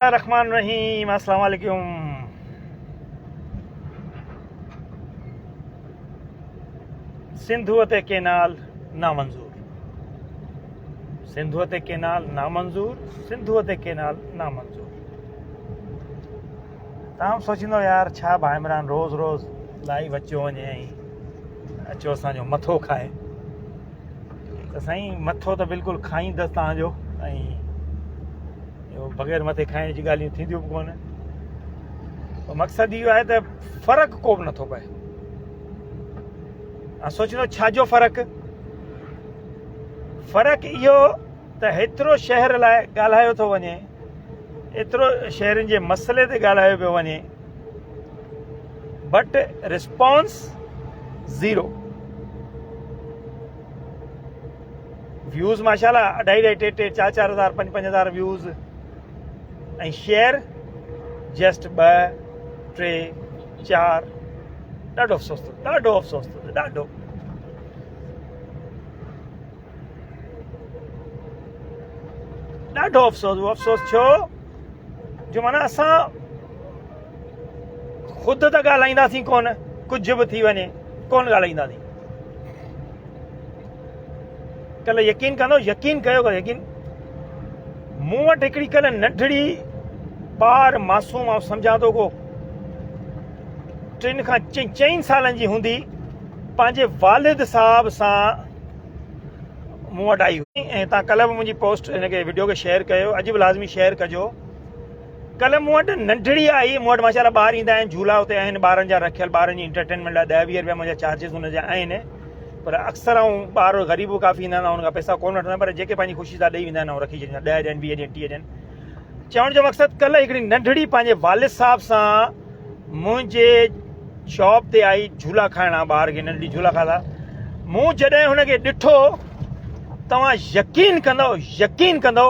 रहमान रहीम। अस्सलाम वालेकुम। सिंधु ते केनाल नामंजूर, सिंधु ते केनाल नामंजूर, सिंधु ते केनाल नामंजूर। तव्हां सोचींदो यार छा भाइमरान रोज़ रोज़ लाइव अचो वञे ऐं अचो असांजो मथो खाए। त साईं मथो त बिल्कुलु खाईंदसि तव्हांजो, ऐं बग़ैर मथे खाइण जी ॻाल्हियूं थींदियूं बि कोन। मक़सदु इहो आहे त फ़र्क़ु को बि नथो पए। सोचींदो छाजो फ़र्क़ु? फ़र्क़ु इहो त हेतिरो शहर लाइ ॻाल्हायो थो वञे, एतिरो शहरनि जे मसइले ते ॻाल्हायो पियो वञे, बट रिस्पॉन्स ज़ीरो। व्यूज़ माशाल्लाह 2.5, 3, 4, 4 हज़ार 5, 5 हज़ार व्यूज़, ऐं शेयर जस्ट 2, 3, 4। ॾाढो अफ़सोस थो, ॾाढो अफ़सोस थो, ॾाढो। ॾाढो अफ़सोस। उहो अफ़सोस छो जो माना असां ख़ुदि त ॻाल्हाईंदासीं कोन, कुझु बि थी वञे कोन ॻाल्हाईंदासीं। कल्ह यकीन कंदो, यकीन कयो, यकीन मूं वटि हिकिड़ी कल्ह नंढड़ी ॿार मासूम, ऐं सम्झां थो को 3 खां 4 सालनि जी हूंदी, पंहिंजे वालिद साहब सां मूं वटि आई हुई। ऐं तव्हां कल्ह बि मुंहिंजी पोस्ट हिनखे वीडियो खे शेयर कयो, अॼु बि लाज़मी शेयर कजो। कल्ह मूं वटि नंढड़ी आई, मूं वटि माशाल्लाह ॿार ईंदा आहिनि, झूला हुते आहिनि ॿारनि जा रखियल, ॿारनि जी इंटरटेनमेंट लाइ 10-20 रुपया मुंहिंजा चार्जिस हुनजा आहिनि। पर अक्सर ॿार ग़रीब काफ़ी ईंदा आहिनि, उनखां पैसा कोन वठंदा, पर जेके पंहिंजी ख़ुशी सां ॾेई वेंदा आहिनि, रखी छॾींदा 10 ॾियनि, 20 ॾियनि, 30 ॾियनि। चवण जो मक़सदु, कल्ह हिकिड़ी नंढड़ी पंहिंजे वालिद साहब सां मुंहिंजे शॉप ते आई झूला खाइणा, ॿार खे नंढड़ी झूला खाधा। मूं जॾहिं हुनखे ॾिठो, तव्हां यकीन कंदो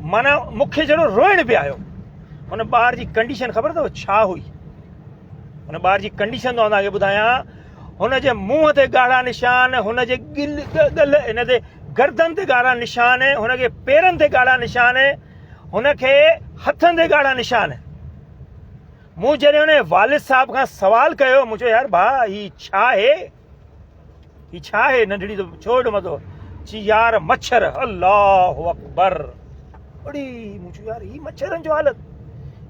माना मूंखे जहिड़ो रोइण बि आयो। हुन ॿार जी कंडीशन ख़बर अथव छा हुई? हुन ॿार जी कंडीशन तो तव्हांखे ॿुधायां। हुनजे मुंहं ते ॻाढ़ा निशान, हुनजे हिन ते गर्दन ते ॻाढ़ा निशान, हुनखे पेरनि ते ॻाढ़ा निशान, हुनखे हथनि ते ॻाढ़ा निशान। मूं जॾहिं हुन वालिद साहब खां सवाल कयो, मूं चयो यार भाउ ही छा आहे, ही छा आहे? नंढड़ी तो छो एॾो मथो ची यार मच्छर। अल्लाहु अकबर। अड़ी मूं चयो यार ही मच्छरनि जो हालत,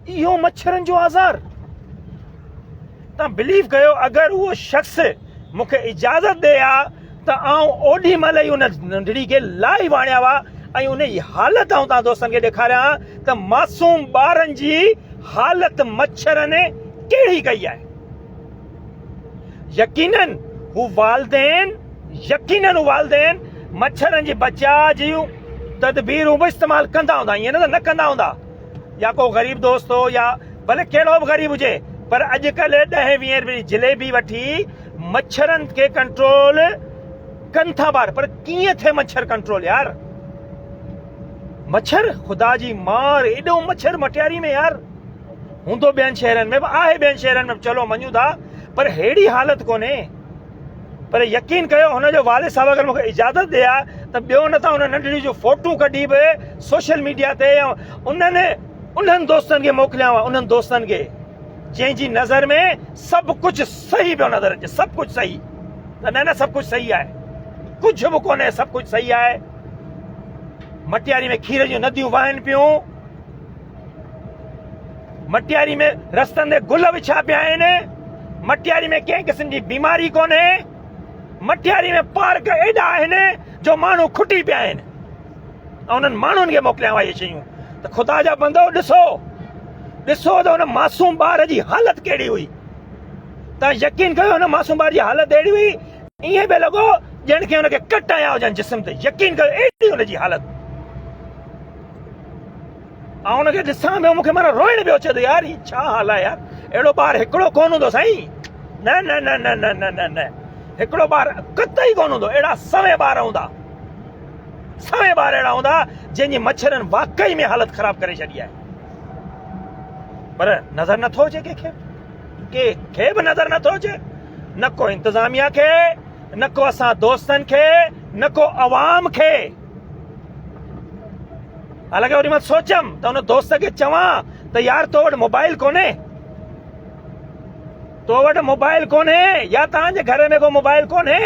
इहो मच्छरनि जो आज़ार। तव्हां बिलीव कयो, अगरि उहो शख़्स मूंखे इजाज़त ॾे हा त आउं ओॾी महिल ई उन नंढड़ी खे लाइव आणिया हुआ, ऐं उन जी हालत आउं तव्हां दोस्तनि खे ॾेखारियां त मासूम ॿारनि जी हालत मच्छरनि कहिड़ी कई आहे। यकीनन हू वालदेन मच्छरनि जी बचाव जूं तदबीरूं बि इस्तेमालु कंदा हूंदा, ईअं न कंदा हूंदा। या को ग़रीब दोस्त हो, या भले कहिड़ो बि ग़रीब हुजे, पर अॼुकल्ह 10-20 रुपए जी जलेबी वठी मच्छरनि खे कंट्रोल कनि था ॿार। पर कीअं थिए मच्छर कंट्रोल यार? मच्छर ख़ुदा जी मार, एॾो मच्छर मटियारी में यार हूंदो ॿियनि शहरनि में बि आहे, ॿियनि शहरनि में चलो मञूं था, पर हेड़ी हालत कोन्हे। पर यकीन कयो, हुनजो वालिद साहब अगरि मूंखे इजाज़त ॾे हा त ॿियो न त हुन नंढड़ी जूं फोटूं कढी बि सोशल मीडिया ते उन्हनि दोस्तनि खे मोकिलियां, उन्हनि दोस्तनि खे जंहिंजी नज़र में सभु कुझु सही पियो नज़र अचे, सभु कुझु सही। न सभु कुझु सही आहे, कुझु बि कोन्हे, सभु कुझु सही आहे। मटियारी में खीर जूं नदियूं वहनि पियूं, मटियारी में रस्तनि ते गुल विछा पिया आहिनि, मटियारी में कंहिं क़िस्म जी बीमारी कोन्हे, मटियारी में पार्क एॾा आहिनि जो माण्हू खुटी पिया आहिनि, ऐं उन्हनि माण्हुनि खे मोकिलिया हुआ इहे शयूं। त ख़ुदा जा बंदो ॾिसो त हुन मासूम ॿार जी हालत कहिड़ी हुई। तव्हां यकीन कयो, हुन मासूम ॿार जी हालत अहिड़ी हुई, ईअं पियो लॻो ॼण खे हुनखे कट आया हुजनि जिस्म ते। यकीन कयो, एॾी हुनजी हालत। ऐं हुनखे ॾिसां पियो, मूंखे माना रोइण पियो अचे थो यार, ही छा हाल आहे यार? अहिड़ो ॿार हिकिड़ो कोन हूंदो साईं, न हिकिड़ो ॿार कतई कोन हूंदो। अहिड़ा सवे ॿार अहिड़ा हूंदा जंहिंजी मच्छरनि वाकई में हालत ख़राब करे छॾी आहे। पर नज़र नथो अचे कंहिंखे बि नज़र नथो अचे, न को इंतज़ामिया खे, न को असां दोस्तनि खे, न को अवाम खे। हालांकि वरी मां सोचियमि त हुन दोस्त खे चवां त यार तो वटि मोबाइल कोन्हे, तो वटि मोबाइल कोन्हे या तव्हांजे घर में को मोबाइल कोन्हे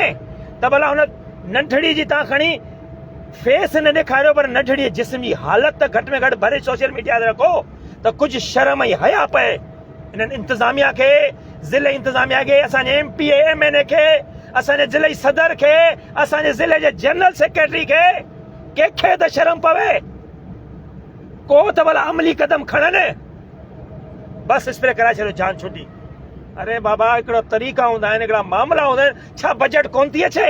त भला हुन नंढड़ी जी तव्हां खणी फेस न ॾेखारियो पर नंढड़ी जिस्म जी हालत त घटि में घटि भरे सोशल मीडिया ते रखो त कुझु शर्म ऐं हया पए इन्हनि इंतिज़ामिया खे, ज़िले इंतिज़ामिया खे, असांजे MP MNA खे, असांजे ज़िले सदर खे, असांजे ज़िले जे जनरल सेक्रेटरी खे, कंहिंखे त शर्म पवे, को त भला अमली कदम खणनि। बस स्प्रे कराए छॾियो, जान छुटी। अरे बाबा हिकिड़ा तरीक़ा हूंदा आहिनि, हिकिड़ा मामला हूंदा आहिनि। छा बजट कोन थी अचे?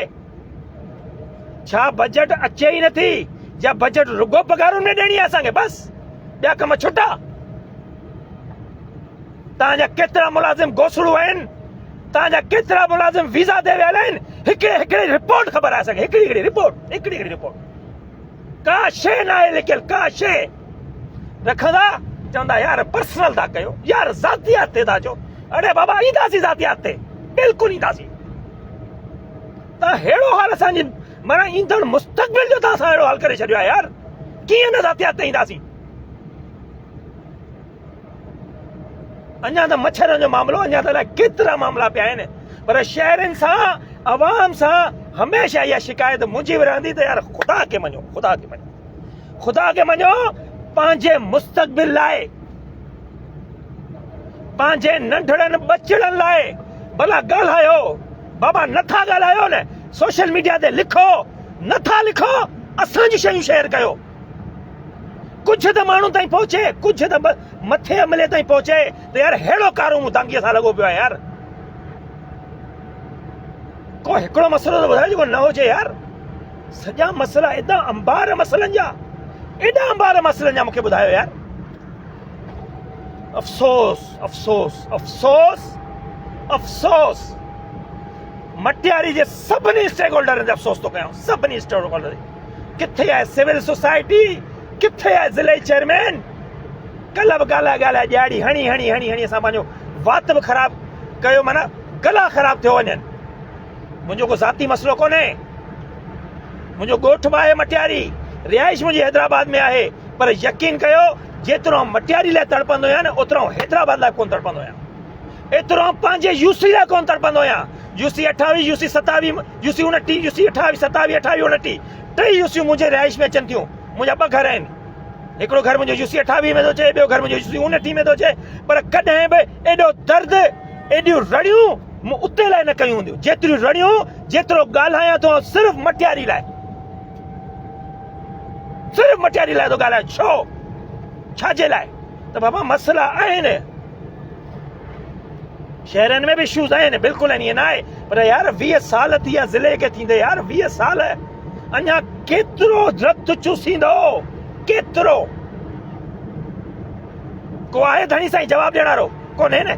छा बजट अचे ई नथी? या बजट रुगो पगारुनि में ॾियणी आहे असांखे? बस ॿिया कम छुटा। तव्हांजा केतिरा मुलाज़िम गोसड़ू आहिनि, तव्हांजा केतिरा मुलाज़िम वीज़ा ते वियल आहिनि, हिकिड़ी रिपोर्ट ख़बर आहे असांखे, हिकिड़ी रिपोर्ट। का शइ न आहे लिकियल, का शइ रखंदा चवंदा यार पर्सनल था कयो, यार ज़ातियात ते था चओ। अरे बाबा ईंदासीं ज़ातियात ते, बिल्कुलु ईंदासीं। तव्हां अहिड़ो हाल असांजी माना ईंदड़ मुस्तक़बिल जो तव्हां सां अहिड़ो हाल करे छॾियो आहे यार, कीअं न ज़ातियात ते ईंदासीं? अञा त मच्छरनि जो मामिलो, अञा त अलाए केतिरा मामला पिया आहिनि, पर शहरनि सां अवाम सां हमेशह इहा शिकायत मुंहिंजी बि रहंदी त यार ख़ुदा खे मञो, पंहिंजे मुस्तक़बिल लाइ, पंहिंजे नंढड़नि बचड़नि लाइ भला ॻाल्हायो। बाबा नथा ॻाल्हायो न, सोशल मीडिया ते लिखो, नथा लिखो असांजी शयूं शेयर कयो। कुझु त माण्हू ताईं पहुचे, कुझु त मथे अमले ताईं पहुचे त यार अहिड़ो कारो मुतांकीअ सां लॻो पियो आहे यार। को हिकिड़ो मसइलो त ॿुधायो जेको न हुजे यार। सॼा मसइला एॾा अंबार मसइलनि जा मूंखे ॿुधायो यार। अफ़सोस मटियारी जे सभिनी स्टेक होल्डरनि ते अफ़सोस थो कयां, सभिनी स्टेक होल्डर। किथे आहे सिविल सोसाइटी, किथे आहे ज़िले चेयरमैन? कल्ह बि ॻाल्हाए ॾियारी हणी असां पंहिंजो वात बि ख़राबु कयो, माना गला ख़राबु थियो वञनि। मुंहिंजो को ज़ाती मसइलो कोन्हे, मुंहिंजो ॻोठ बि आहे मटियारी, रिहाइश मुंहिंजी हैदराबाद में आहे, पर यकीन कयो जेतिरो मटियारी लाइ तड़पंदो आहियां न ओतिरो हैदराबाद लाइ कोन तड़पंदो आहियां, एतिरो पंहिंजे यूसी लाइ कोन तड़पंदो आहियां। यूसी 28, यूसी 27, यूसी 29, यूसी 28, 27, 28, 29 टे यूसियूं मुंहिंजे रिहाइश में अचनि थियूं। मुंहिंजा ॿ घर आहिनि, हिकिड़ो घर मुंहिंजो यूसी 28 में थो अचे, ॿियो घर मुंहिंजो यूसी 29 में थो अचे, पर कॾहिं बि एॾो दर्द, एॾियूं रड़ियूं मूं उते लाइ न कयूं हूंदियूं जेतिरियूं रड़ियूं जेतिरो ॻाल्हायां थो सिर्फ़ु मटियारी लाइ, सिर्फ़ु मटियारी लाइ थो ॻाल्हायां। छो? छाजे लाइ? त बाबा मसइला आहिनि, शहरनि में बि इश्यूज़ आहिनि, बिल्कुलु आहिनि, ईअं न आहे, पर यार 20 साल थी विया ज़िले खे थींदे यार, 20 साल अञा केतिरो रत चूसींदो, केतिरो? को आहे धणी साईं जवाब ॾियण वारो? कोन्हे न।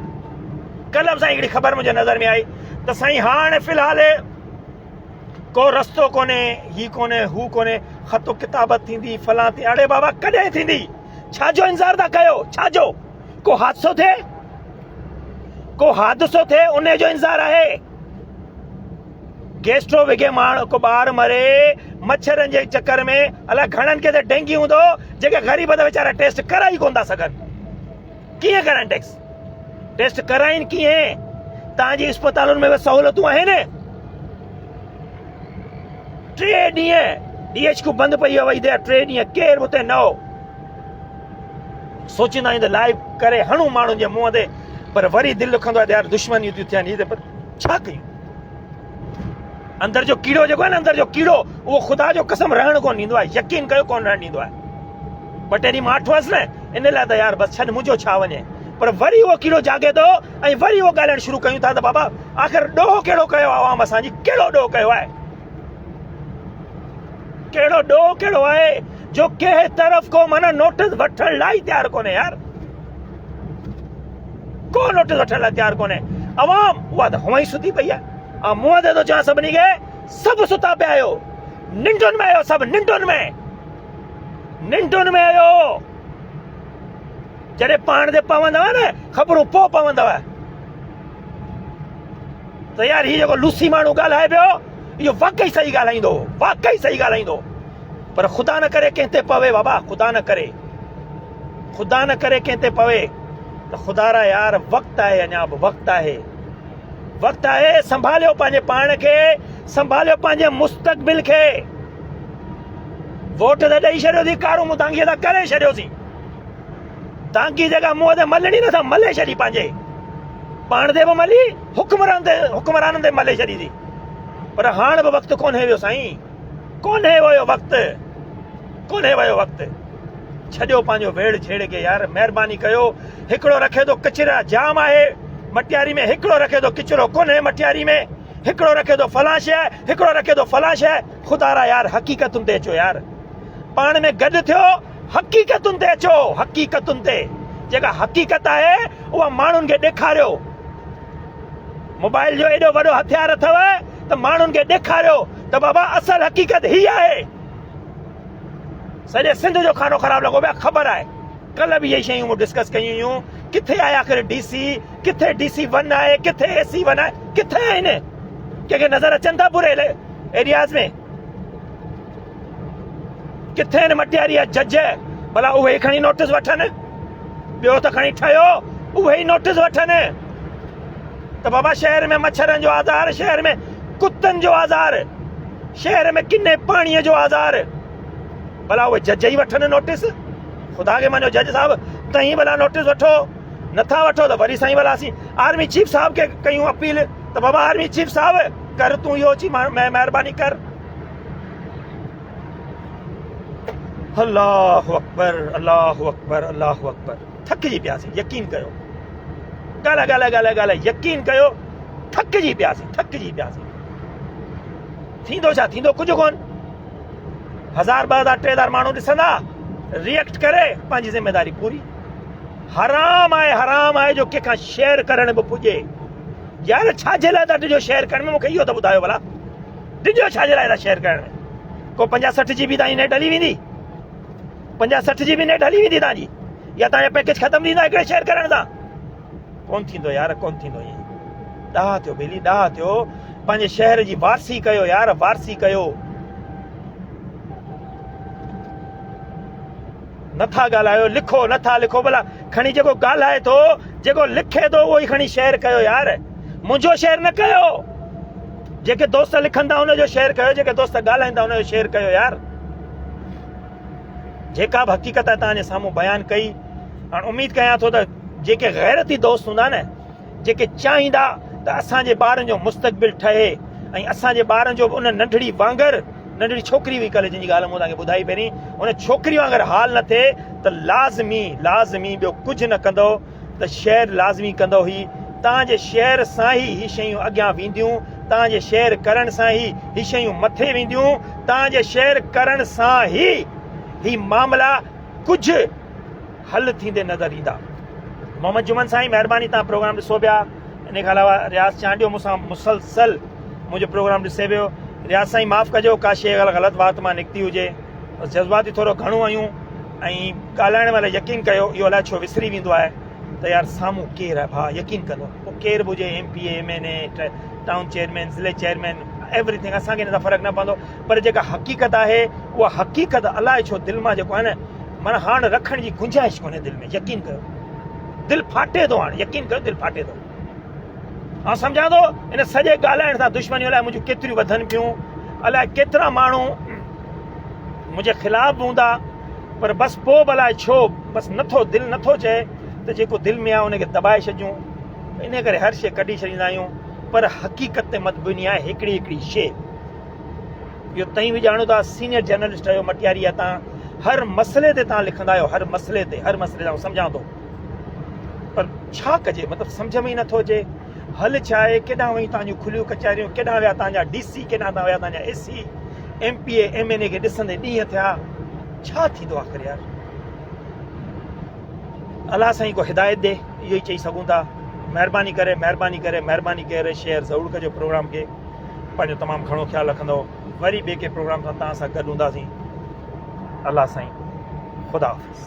कल्ह बि साईं हिकिड़ी ख़बर मुंहिंजे नज़र में आई त साईं हाणे फ़िलहाल को रस्तो कोन्हे, ही कोन्हे, हू कोन्हे, ख़तो किताबत थींदी, फलां थी। अड़े बाबा कॾहिं थींदी? छाजो इंतज़ार था कयो? छाजो? को हादसो थिए, को हादसो थिए उन जो इंतज़ार आहे? गैस्ट्रो विगे माण्हू को ॿार मरे मच्छरनि जे चक्कर में, अलाए घणनि खे त डेंगी हूंदो, जेके ग़रीब त वीचारा टेस्ट कराई कोन था सघनि। कीअं कराइनि टेस्ट कराइनि कीअं? तव्हांजी अस्पतालुनि में बि सहूलियतूं आहिनि? 3 ॾींहं DHQ बंदि पई आहे, वई 3 ॾींहं केरु उते न हो। सोचींदा आहियूं त लाइव करे हणूं माण्हुनि जे मुंहं ते, पर वरी दिलि दुखंदो आहे यार दुश्मनियूं थियूं थियनि, पर छा कयूं? अंदर जो कीड़ो जेको आहे न, अंदर जो कीड़ो, उहो ख़ुदा जो कसम रहण कोन ॾींदो आहे, यकीन कयो कोन रहण ॾींदो आहे। 2 ॾींहं मां अठुअसि न, इन लाइ त यार बसि छॾ, मुंहिंजो छा वञे। पर वरी उहो कीड़ो जागे थो ऐं वरी उहो ॻाल्हाइण शुरू कयूं था त बाबा आख़िर ॾोह कहिड़ो कयो आहे आवाम असांजी? कहिड़ो ॾोह कयो आहे? कहिड़ो ॾोह कहिड़ो आहे जो कंहिं तरफ़ को माना नोटिस वठण लाइ तयारु कोन्हे यार? को नोटिस वठण लाइ तयारु कोन्हे। अवाम उहा त हुअं ई सुती पई आहे। मुंहं ते थो चवां सभिनी खे, सभु सुता पिया आहियो, निंडुनि में आहियो, सभु निंडुनि में आहियो। जॾहिं पाण ते पवंदव न ख़बरूं पोइ पवंदव त यार हीउ जेको लूसी माण्हू ॻाल्हाए पियो, इहो वाकई सही ॻाल्हाईंदो, वाकई सही ॻाल्हाईंदो। पर ख़ुदा न करे कंहिं ते पवे बाबा, ख़ुदा न करे कंहिं ते पवे त ख़ुदा रा यार वक़्तु आहे, अञा बि वक़्तु आहे। संभालियो पंहिंजे पाण खे, संभालियो पंहिंजे मुस्तक़बिल खे। वोट त ॾेई छॾियोसीं, कारूं मुदांगीअ त करे छॾियोसीं। दांगी जगह मुंहं ते मलणी नथा, मले छॾी पंहिंजे पाण ते बि मली, हुक्मराननि ते मले छॾी थी। पर हाणे बि वक़्तु कोन्हे वियो साईं, कोन्हे वियो वक़्तु। छॾियो पंहिंजो वेड़ छेड़ के यार, महिरबानी कयो। हिकिड़ो रखे थो किचिरा जाम आहे मटियारी में, हिकिड़ो रखे थो किचिरो कोन्हे मटियारी में, हिकिड़ो रखे थो फलां शइ, हिकिड़ो रखे थो फलां शइ। ख़ुदा रा यार हक़ीक़तुनि ते अचो यार, पाण में गॾु थियो, हक़ीक़तुनि ते अचो। हक़ीक़तुनि ते जेका हक़ीक़त आहे उहा माण्हुनि खे ॾेखारियो। मोबाइल जो एॾो वॾो हथियार अथव त माण्हुनि खे ॾेखारियो त बाबा असल हक़ीक़त ही आहे। सॼे सिंध जो खानो ख़राब लॻो पिया, ख़बर आहे। कल्ह बि इहे शयूं मूं डिस्कस कयूं हुयूं। किथे आहे आख़िर DC, किथे DC1 आहे, किथे AC1 आहे, किथे आहिनि? कंहिंखे नज़र अचनि था पूरे एरियाज़ में? किथे आहिनि मटियारी जज? भला उहे खणी नोटिस वठनि, ॿियो त खणी ठहियो, उहे ई नोटिस वठनि त बाबा शहर में मच्छरनि जो आज़ार, शहर में कुतनि जो आज़ार, शहर में किने पाणीअ जो आज़ार। भला उहे जज ई वठनि नोटिस? ख़ुदा खे मञो जज साहब, तव्हीं भला नोटिस वठो, नथा वठो त वरी साईं भला असीं आर्मी चीफ साहब खे कयूं अपील त बाबा आर्मी चीफ साहब कर, तूं इहो अची महिरबानी कर। अल्लाहु अकबर, अल्लाहु अकबर, अल्लाहु अकबर। थकिजी पियासीं, यकीन कयो। ॻाल्हि यकीन कयो, थकिजी पियासीं। थींदो छा? थींदो कुझु कोन। 1000, 2000, 3000 माण्हू ॾिसंदा, रिएक्ट करे, पंहिंजी ज़िम्मेदारी पूरी। हराम आहे जो कंहिंखां शेयर करण बि पुॼे। यार छाजे लाइ था ॾिजो शेयर करण में? मूंखे इहो त ॿुधायो भला, ॾिजो छाजे लाइ था शेयर करण में? को 50-60 GB तव्हांजी नेट हली वेंदी? 50-60 GB नेट हली वेंदी तव्हांजी? या तव्हांजा पैकेज ख़तमु थींदा हिकिड़े शेयर करण सां? कोन थींदो यार, कोन थींदो। ईअं ॾाह थियो बेली, ॾाह थियो। पंहिंजे शहर जी वारसी कयो यार, वारसी कयो। नथा ॻाल्हायो, लिखो नथा लिखो, भला खणी जेको ॻाल्हाए थो, जेको लिखे थो, उहो ई खणी शेयर कयो यार। मुंहिंजो शेयर न कयो। जेके दोस्त लिखंदा उनजो शेयर कयो, जेके दोस्त ॻाल्हाईंदा उनजो शेयर कयो यार। जेका बि हक़ीक़त आहे तव्हांजे साम्हूं बयानु कई। हाणे उमेद कयां थो त जेके गैरती दोस्त हूंदा न, जेके चाहींदा त असांजे ॿारनि जो मुस्तक़बिल ठहे ऐं असांजे ॿारनि जो बि उन नंढड़ी वांगुरु, नंढड़ी छोकिरी हुई कल्ह जंहिंजी ॻाल्हि मूं तव्हांखे ॿुधाई पहिरीं, उन छोकिरी वांगुरु हाल न थिए त लाज़मी ॿियो कुझु न कंदो त शेयर लाज़मी कंदो। ही तव्हांजे शेयर सां ई ही शयूं अॻियां वेंदियूं, तव्हांजे शेयर करण सां ई ही शयूं मथे वेंदियूं, तव्हांजे शेयर करण सां ई ही मामला कुझु हल थींदे नज़र ईंदा। मोहम्मद जुमन साईं, महिरबानी तव्हां प्रोग्राम ॾिसो पिया। इन खां अलावा रियाज़ चांडियो मूंसां मुसलसल मुंहिंजो प्रोग्राम ॾिसे पियो। रियाज़ साईं माफ़ु कजो, का शइ ग़लति बात मां निकिती हुजे, जज़्बाती थोरो घणो आहियूं ऐं ॻाल्हाइण महिल यकीन कयो इहो अलाए छो विसरी वेंदो आहे त यार साम्हूं केरु आहे भाउ, यकीन कंदो पोइ केरु बि हुजे, MP MNA टाउन चेयरमैन, ज़िले चेयरमैन, एवरीथिंग, असांखे हिन सां फ़र्क़ु न पवंदो। पर जेका हक़ीक़त आहे उहा हक़ीक़त अलाए छो दिलि मां जेको आहे न, माना हाणे रखण जी गुंजाइश कोन्हे दिलि में। यकीन कयो, दिलि फाटे थो हाणे, यकीन कयो दिलि फाटे थो। ऐं सम्झां थो इन सॼे ॻाल्हाइण सां दुश्मनियूं अलाए मुंहिंजूं केतिरियूं वधनि पियूं, अलाए केतिरा माण्हू मुंहिंजे ख़िलाफ़ हूंदा, पर बसि पोइ बि अलाए छो बसि नथो, दिलि नथो चए त जेको दिलि में आहे उनखे दॿाए छॾियूं। इन करे हर शइ कढी छॾींदा आहियूं, पर हक़ीक़त ते मदबुनी आहे हिकिड़ी शइ। इहो तव्हीं बि ॼाणो था, सीनियर जर्नलिस्ट आहियो, मटियारी आहे तव्हां, हर मसइले ते तव्हां लिखंदा आहियो, हर मसइले ते सम्झां थो, पर छा कजे, मतिलबु सम्झ में ई नथो अचे। हल छा आहे, केॾां वई तव्हांजूं खुलियूं कचहरियूं, केॾां विया तव्हांजा DC, केॾां विया तव्हांजा AC, MPA MNA खे ॾिसंदे ॾींहं थिया। छा थींदो आख़िर यार? अलाह साईं को हिदायत ॾे, इहो ई चई सघूं था। महिरबानी करे शेयर ज़रूरु कजो प्रोग्राम खे। पंहिंजो तमामु घणो ख़्यालु रखंदो। वरी ॿिए के प्रोग्राम सां तव्हां सां गॾु हूंदासीं। अलाह साईं, ख़ुदा हाफ़िज़।